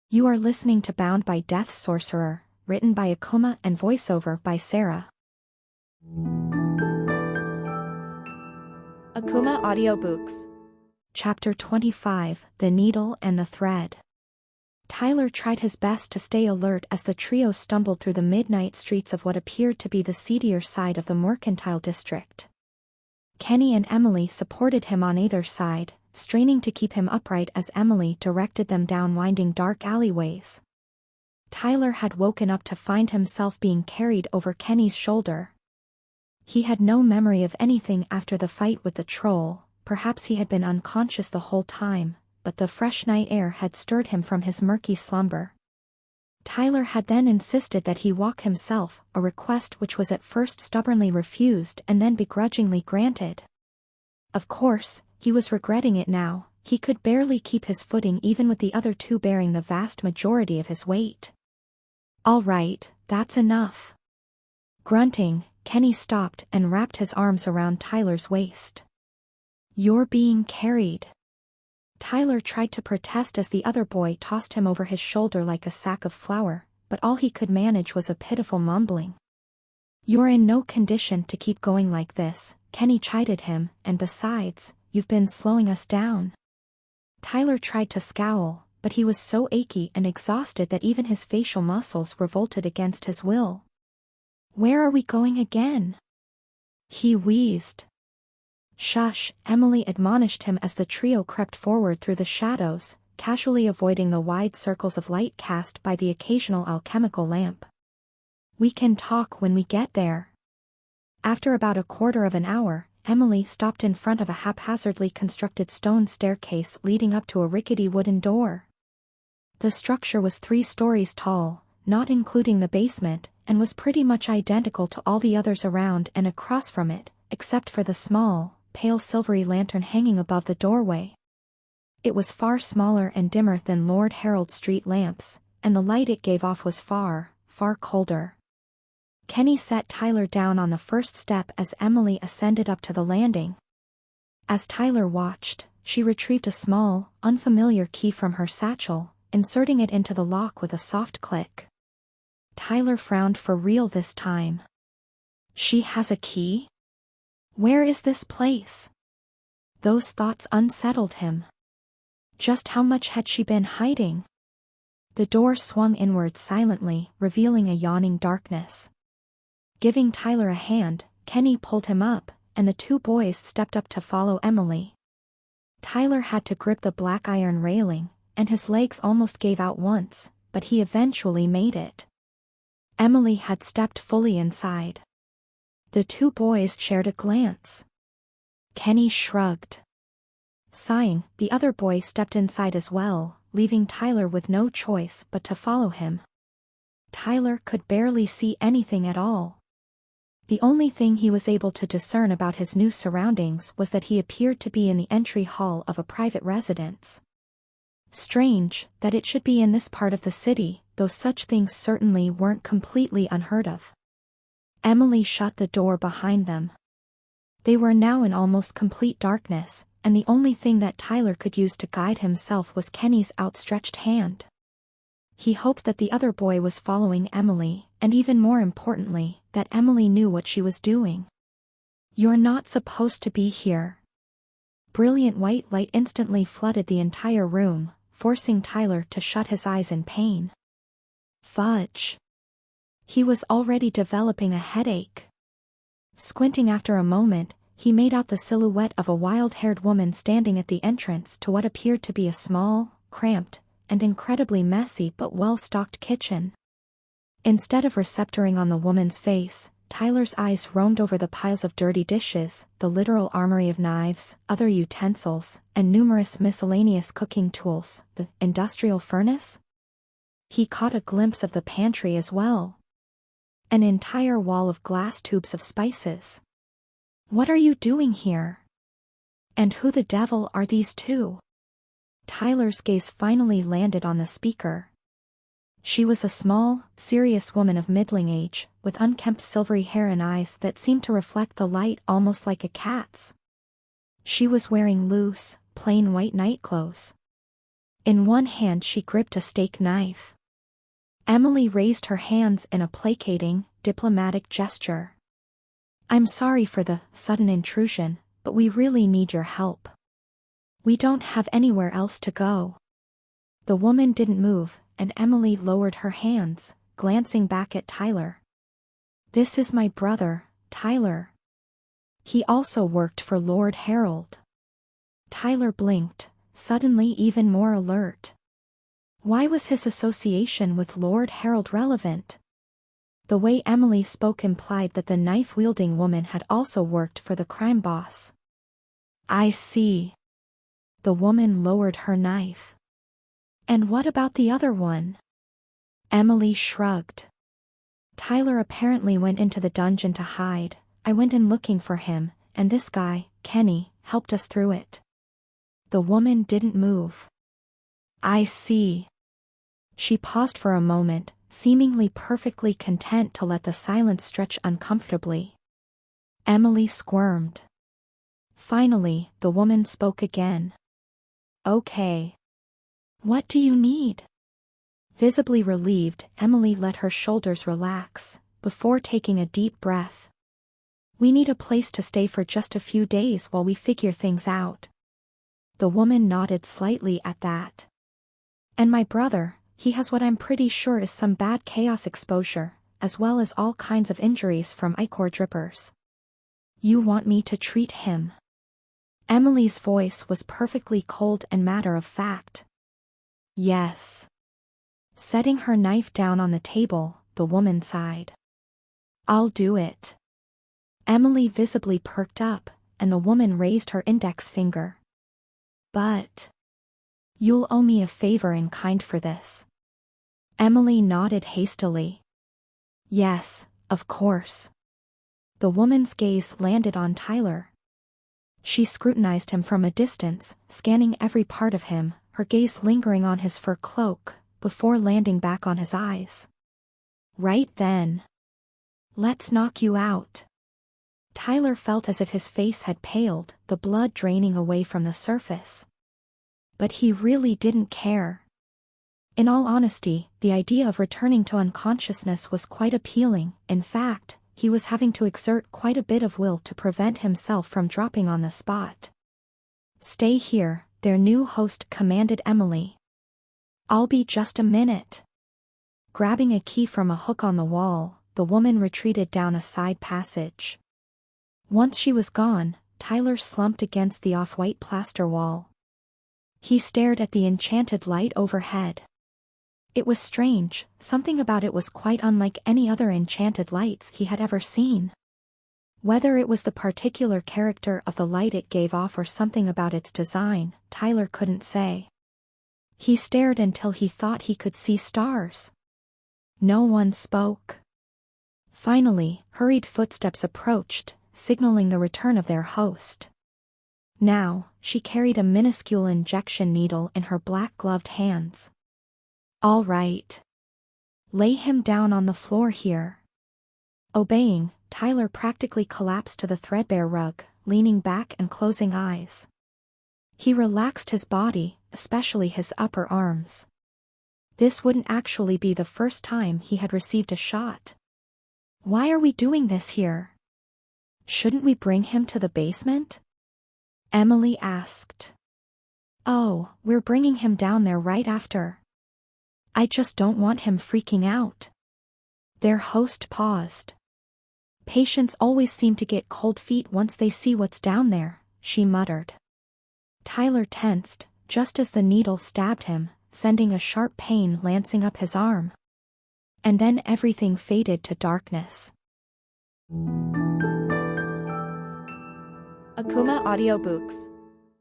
You are listening to Bound by Death's Sorcerer, written by Akumah and voiceover by Sara. Akumah Audiobooks. Chapter 25, The Needle and the Thread. Tyler tried his best to stay alert as the trio stumbled through the midnight streets of what appeared to be the seedier side of the mercantile district. Kenny and Emily supported him on either side, straining to keep him upright as Emily directed them down winding dark alleyways. Tyler had woken up to find himself being carried over Kenny's shoulder. He had no memory of anything after the fight with the troll. Perhaps he had been unconscious the whole time, but the fresh night air had stirred him from his murky slumber. Tyler had then insisted that he walk himself, a request which was at first stubbornly refused and then begrudgingly granted. Of course, he was regretting it now. He could barely keep his footing even with the other two bearing the vast majority of his weight. "All right, that's enough." Grunting, Kenny stopped and wrapped his arms around Tyler's waist. "You're being carried." Tyler tried to protest as the other boy tossed him over his shoulder like a sack of flour, but all he could manage was a pitiful mumbling. "You're in no condition to keep going like this," Kenny chided him, "and besides, you've been slowing us down." Tyler tried to scowl, but he was so achy and exhausted that even his facial muscles revolted against his will. "Where are we going again?" he wheezed. "Shush," Emily admonished him as the trio crept forward through the shadows, casually avoiding the wide circles of light cast by the occasional alchemical lamp. "We can talk when we get there." After about a quarter of an hour, Emily stopped in front of a haphazardly constructed stone staircase leading up to a rickety wooden door. The structure was 3 stories tall, not including the basement, and was pretty much identical to all the others around and across from it, except for the small, pale silvery lantern hanging above the doorway. It was far smaller and dimmer than Lord Harold's street lamps, and the light it gave off was far, far colder. Kenny set Tyler down on the first step as Emily ascended up to the landing. As Tyler watched, she retrieved a small, unfamiliar key from her satchel, inserting it into the lock with a soft click. Tyler frowned for real this time. "She has a key? Where is this place?" Those thoughts unsettled him. Just how much had she been hiding? The door swung inward silently, revealing a yawning darkness. Giving Tyler a hand, Kenny pulled him up, and the 2 boys stepped up to follow Emily. Tyler had to grip the black iron railing, and his legs almost gave out once, but he eventually made it. Emily had stepped fully inside. The 2 boys shared a glance. Kenny shrugged. Sighing, the other boy stepped inside as well, leaving Tyler with no choice but to follow him. Tyler could barely see anything at all. The only thing he was able to discern about his new surroundings was that he appeared to be in the entry hall of a private residence. Strange that it should be in this part of the city, though such things certainly weren't completely unheard of. Emily shut the door behind them. They were now in almost complete darkness, and the only thing that Tyler could use to guide himself was Kenny's outstretched hand. He hoped that the other boy was following Emily, and even more importantly, that Emily knew what she was doing. "You're not supposed to be here." Brilliant white light instantly flooded the entire room, forcing Tyler to shut his eyes in pain. Fudge. He was already developing a headache. Squinting after a moment, he made out the silhouette of a wild-haired woman standing at the entrance to what appeared to be a small, cramped, and incredibly messy but well-stocked kitchen. Instead of receptoring on the woman's face, Tyler's eyes roamed over the piles of dirty dishes, the literal armory of knives, other utensils, and numerous miscellaneous cooking tools. The industrial furnace? He caught a glimpse of the pantry as well. An entire wall of glass tubes of spices. "What are you doing here? And who the devil are these 2? Tyler's gaze finally landed on the speaker. She was a small, serious woman of middling age, with unkempt silvery hair and eyes that seemed to reflect the light almost like a cat's. She was wearing loose, plain white nightclothes. In one hand she gripped a steak knife. Emily raised her hands in a placating, diplomatic gesture. I'm sorry for the sudden intrusion, but we really need your help. We don't have anywhere else to go. The woman didn't move, and Emily lowered her hands, glancing back at Tyler. This is my brother, Tyler. He also worked for Lord Harold. Tyler blinked, suddenly even more alert. Why was his association with Lord Harold relevant? The way Emily spoke implied that the knife-wielding woman had also worked for the crime boss. I see. The woman lowered her knife. And what about the other one? Emily shrugged. Tyler apparently went into the dungeon to hide. I went in looking for him, and this guy, Kenny, helped us through it. The woman didn't move. I see. She paused for a moment, seemingly perfectly content to let the silence stretch uncomfortably. Emily squirmed. Finally, the woman spoke again. Okay. What do you need? Visibly relieved, Emily let her shoulders relax, before taking a deep breath. We need a place to stay for just a few days while we figure things out. The woman nodded slightly at that. And my brother, he has what I'm pretty sure is some bad chaos exposure, as well as all kinds of injuries from ichor drippers. You want me to treat him? Emily's voice was perfectly cold and matter-of-fact. Yes. Setting her knife down on the table, the woman sighed. I'll do it. Emily visibly perked up, and the woman raised her index finger. But you'll owe me a favor in kind for this. Emily nodded hastily. Yes, of course. The woman's gaze landed on Tyler. She scrutinized him from a distance, scanning every part of him, her gaze lingering on his fur cloak, before landing back on his eyes. Right then. Let's knock you out. Tyler felt as if his face had paled, the blood draining away from the surface. But he really didn't care. In all honesty, the idea of returning to unconsciousness was quite appealing. In fact, he was having to exert quite a bit of will to prevent himself from dropping on the spot. Stay here, their new host commanded Emily. I'll be just a minute. Grabbing a key from a hook on the wall, the woman retreated down a side passage. Once she was gone, Tyler slumped against the off-white plaster wall. He stared at the enchanted light overhead. It was strange, something about it was quite unlike any other enchanted lights he had ever seen. Whether it was the particular character of the light it gave off or something about its design, Tyler couldn't say. He stared until he thought he could see stars. No one spoke. Finally, hurried footsteps approached, signaling the return of their host. Now, she carried a minuscule injection needle in her black-gloved hands. All right. Lay him down on the floor here. Obeying, Tyler practically collapsed to the threadbare rug, leaning back and closing eyes. He relaxed his body, especially his upper arms. This wouldn't actually be the first time he had received a shot. Why are we doing this here? Shouldn't we bring him to the basement? Emily asked. Oh, we're bringing him down there right after. I just don't want him freaking out. Their host paused. Patients always seem to get cold feet once they see what's down there, she muttered. Tyler tensed, just as the needle stabbed him, sending a sharp pain lancing up his arm. And then everything faded to darkness. Akumah Audiobooks.